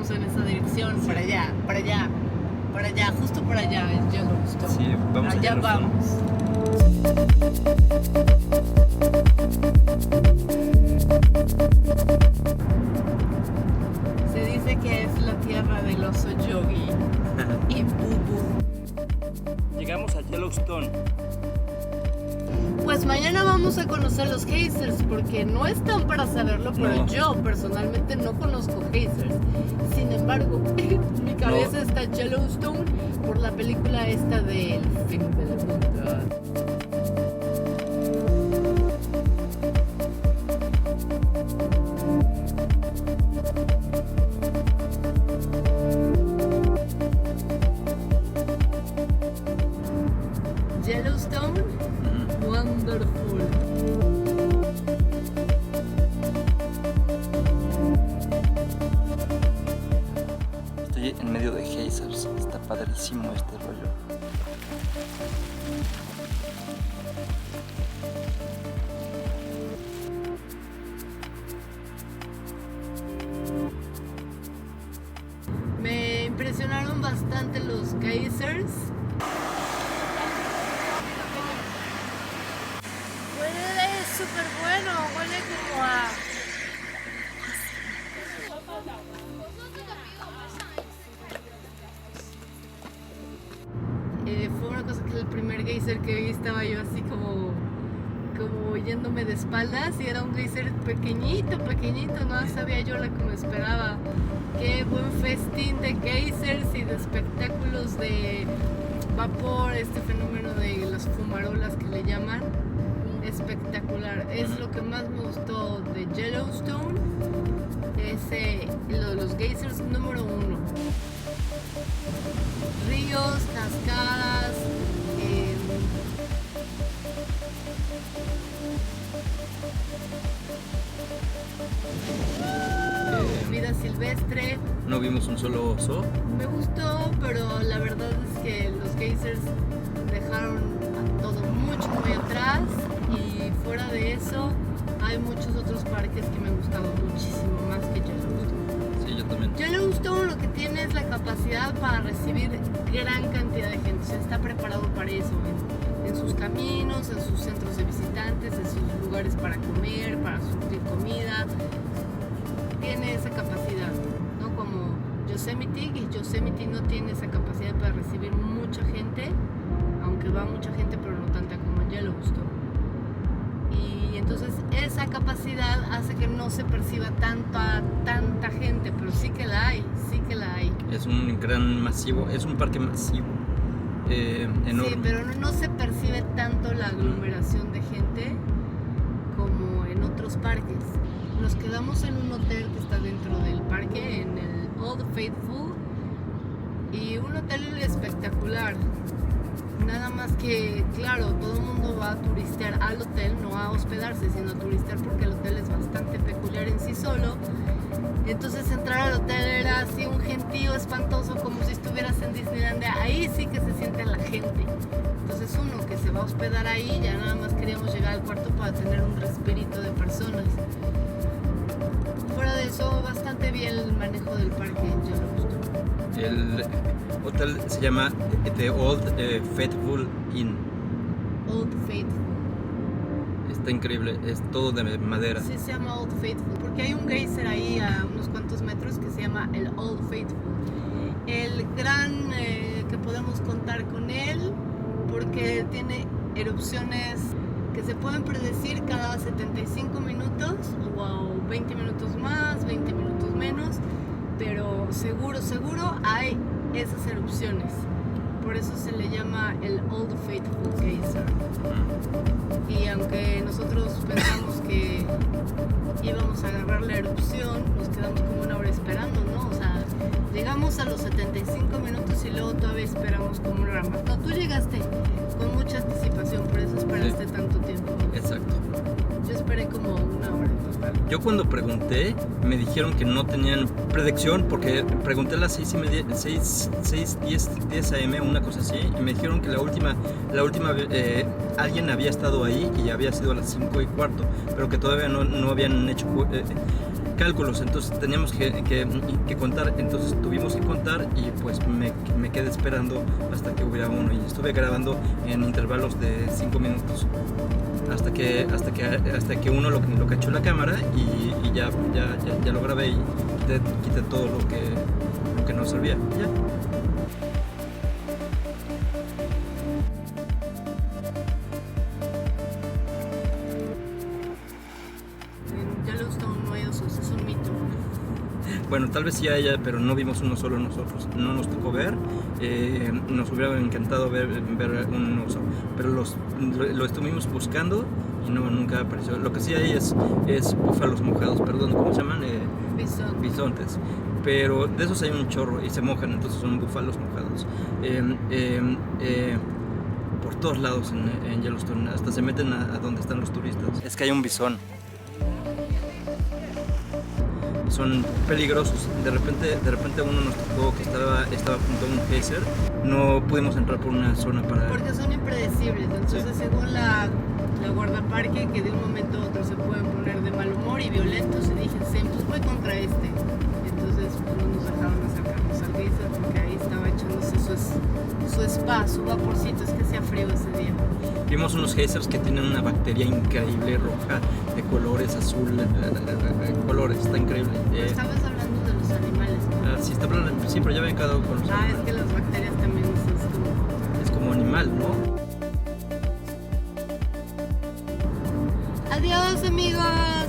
vamos en esa dirección, para allá, justo para allá es Yellowstone. Sí, vamos allá a Yellowstone. vamos. Se dice que es la tierra del oso Yogi y Bubu. Llegamos a Yellowstone. Pues mañana vamos a conocer los geysers, porque no están para saberlo, pero No. yo personalmente no conozco geysers. Sin embargo, en mi cabeza está Yellowstone por la película esta del fin del mundo. Yellowstone, wonderful. Estoy en medio de geysers. Está padrísimo este rollo. Me impresionaron bastante los geysers. Huele súper bueno, huele como a... fue una cosa que el primer geyser que vi estaba yo así como yéndome de espaldas y era un geyser pequeñito, no sabía yo lo que me esperaba. Qué buen festín de geysers y de espectáculos de vapor, este fenómeno de las fumarolas que le llaman. Espectacular, es lo que más me gustó de Yellowstone, lo de los geysers número 1. Ríos, cascadas, vida silvestre. No vimos un solo oso. Me gustó, pero la verdad es que los geysers dejaron a todo muy atrás, y fuera de eso hay muchos otros parques que me han gustado muchísimo más que Yellowstone. Sí, yo también. Yellowstone lo que tiene es la capacidad para recibir gran cantidad de gente, o sea, está preparado para eso, en sus caminos, en sus centros de visitantes, en sus lugares para comer, para surtir comida. Tiene esa capacidad, no como Yosemite, que Yosemite no tiene esa capacidad para recibir mucha gente, aunque va mucha gente, pero no tanta como en Yellowstone. Y entonces esa capacidad hace que no se perciba tanta gente, pero sí que la hay. Es un gran masivo, es un parque masivo, enorme. Sí, pero no se percibe tanto la aglomeración de gente como en otros parques. Nos quedamos en un hotel que está dentro del parque, en el Old Faithful, y un hotel espectacular. Nada más que, claro, todo el mundo va a turistear al hotel, no a hospedarse, sino a turistear, porque el hotel es bastante peculiar en sí solo. Entonces entrar al hotel era así un gentío espantoso, como si estuvieras en Disneylandia. Ahí sí que se siente la gente. Entonces uno que se va a hospedar ahí, ya nada más queríamos llegar al cuarto para tener un respirito de personas. Fuera de eso, bastante bien el manejo del parque en Yellowstone. El hotel se llama The Old Faithful Inn. Old Faithful. Está increíble, es todo de madera. Sí, se llama Old Faithful, porque hay un geyser ahí a unos cuantos metros que se llama el Old Faithful. El gran que podemos contar con él, porque tiene erupciones que se pueden predecir cada 75 minutos, o 20 minutos más, 20 minutos menos, pero seguro hay esas erupciones. Por eso se le llama el Old Faithful Geyser. Y aunque nosotros pensamos que íbamos a agarrar la erupción, nos quedamos como una hora esperando, ¿no? O sea, llegamos a los 75 minutos y luego todavía esperamos como una hora más. No, tú llegaste con mucha anticipación, por eso esperaste tanto tiempo. Exacto. Yo esperé como una hora en total. Yo cuando pregunté, me dijeron que no tenían predicción, porque pregunté a las 10 AM, una cosa así, y me dijeron que la última alguien había estado ahí y había sido a las 5:15, pero que todavía no habían hecho cálculos, entonces teníamos que contar, entonces tuvimos que contar y pues me quedé esperando hasta que hubiera uno y estuve grabando en intervalos de 5 minutos hasta que uno lo cachó la cámara y ya lo grabé y quité todo lo que no servía. Ya. En Yellowstone no hay osos, es un mito. Bueno, tal vez sí haya, pero no vimos uno solo nosotros, no nos tocó ver. Nos hubiera encantado ver un oso, pero lo estuvimos buscando y nunca apareció. Lo que sí hay es búfalos mojados, perdón, ¿cómo se llaman? Bisontes. Pero de esos hay un chorro y se mojan, entonces son búfalos mojados. Por todos lados en Yellowstone, hasta se meten a donde están los turistas. Es que hay un bisón. Son peligrosos. De repente uno nos tocó que estaba junto a un geyser. No pudimos entrar por una zona para... Porque son impredecibles, entonces Sí. según la guardaparque, que de un momento a otro se pueden poner de mal humor y violentos, y dije, pues voy contra este. Entonces pues, no nos dejaron acercarnos al geyser porque ahí estaba echándose su spa, su vaporcito, es que hacía frío ese día. Vimos unos geysers que tienen una bacteria increíble, roja, de colores, azul, colores, está increíble. Pero estabas hablando de los animales, ¿no? Sí, está hablando, sí, pero ya había quedado con los Es animales. que las bacterias también Es como animal, ¿no? Adiós, amigos.